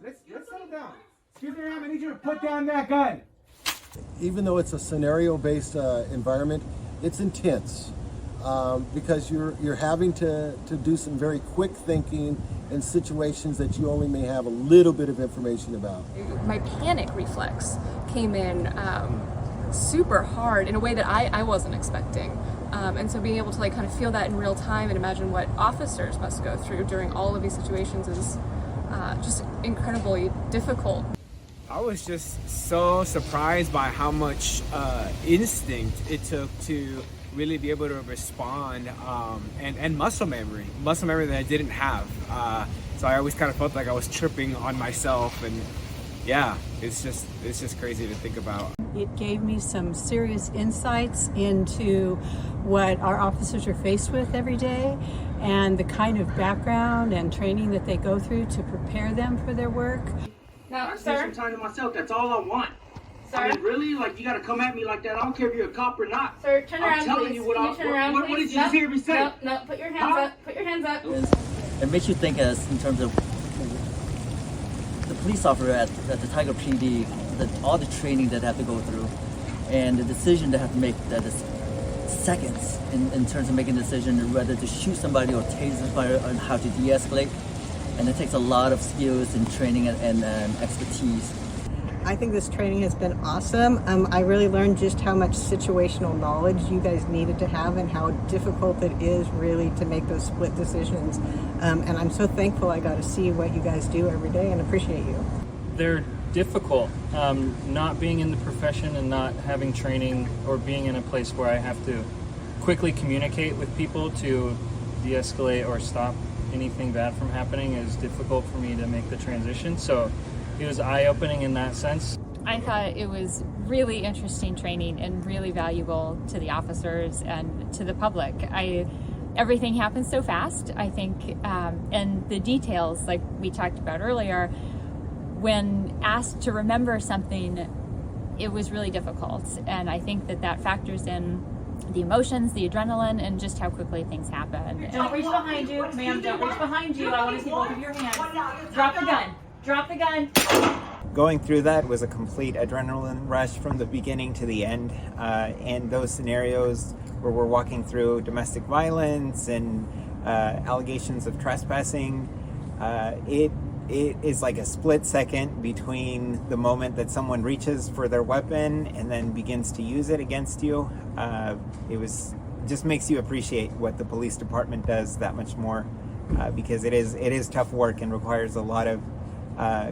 let's settle down. Excuse me, ma'am, I need you to put down that gun. Even though it's a scenario-based environment, it's intense because you're having to do some very quick thinking in situations that you only may have a little bit of information about. My panic reflex came in super hard in a way that I wasn't expecting. And so being able to like kind of feel that in real time and imagine what officers must go through during all of these situations is just incredibly difficult. I was just so surprised by how much instinct it took to really be able to respond, and muscle memory that I didn't have. So I always kind of felt like I was tripping on myself, and yeah, it's just crazy to think about. It gave me some serious insights into what our officers are faced with every day and the kind of background and training that they go through to prepare them for their work. Now, I spend some time to myself. That's all I want. Sir? I mean, really? Like, you got to come at me like that? I don't care if you're a cop or not. Sir, turn around, I'm telling please. you what What did you just hear me say? No, put your hands up. Put your hands up. It makes you think as in terms of the police officer at the Tigard PD, all the training that they have to go through, and the decision they have to make that is seconds in terms of making a decision whether to shoot somebody or tase somebody and how to de-escalate. And it takes a lot of skills and training and expertise. I think this training has been awesome. I really learned just how much situational knowledge you guys needed to have and how difficult it is really to make those split decisions. And I'm so thankful I got to see what you guys do every day and appreciate you. They're difficult. Not being in the profession and not having training or being in a place where I have to quickly communicate with people to de-escalate or stop anything bad from happening is difficult for me to make the transition. So it was eye-opening in that sense. I thought it was really interesting training and really valuable to the officers and to the public. Everything happens so fast, I think, and the details, like we talked about earlier, when asked to remember something, it was really difficult. And I think that factors in the emotions, the adrenaline, and just how quickly things happen. Don't reach behind you, ma'am, don't reach behind you. I want to see both of your hands. Drop the gun. Drop the gun. Going through that was a complete adrenaline rush from the beginning to the end. And those scenarios where we're walking through domestic violence and allegations of trespassing, it is like a split second between the moment that someone reaches for their weapon and then begins to use it against you. Just makes you appreciate what the police department does that much more, because it is tough work and requires a lot of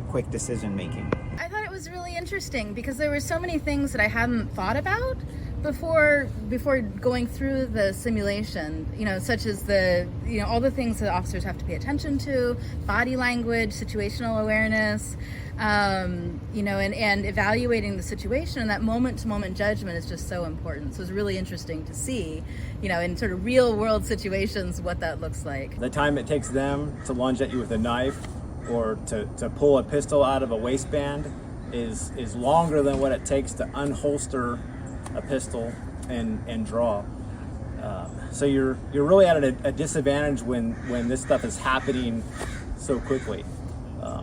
quick decision making. I thought it was really interesting because there were so many things that I hadn't thought about before going through the simulation, such as all the things that officers have to pay attention to, body language, situational awareness, and evaluating the situation, and that moment-to-moment judgment is just so important. So it's really interesting to see, in sort of real-world situations, what that looks like. The time it takes them to lunge at you with a knife or to pull a pistol out of a waistband is longer than what it takes to unholster a pistol and draw. So you're really at a disadvantage when this stuff is happening so quickly.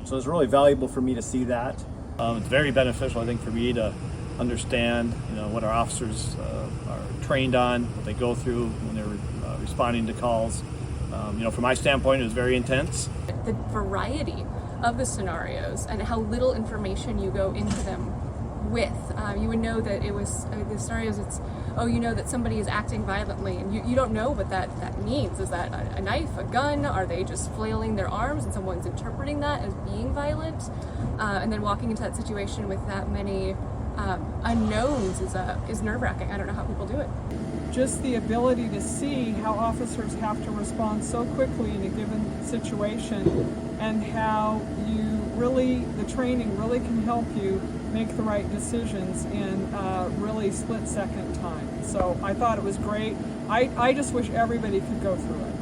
So it's really valuable for me to see that. It's very beneficial, I think, for me to understand, what our officers are trained on, what they go through when they're responding to calls. From my standpoint, it was very intense. The variety of the scenarios and how little information you go into them with. You would know that it was, the scenarios, that somebody is acting violently, and you don't know what that means. Is that a knife, a gun? Are they just flailing their arms and someone's interpreting that as being violent? And then walking into that situation with that many unknowns is nerve-wracking. I don't know how people do it. Just the ability to see how officers have to respond so quickly in a given situation, and how the training really can help you make the right decisions in really split-second time. So I thought it was great. I just wish everybody could go through it.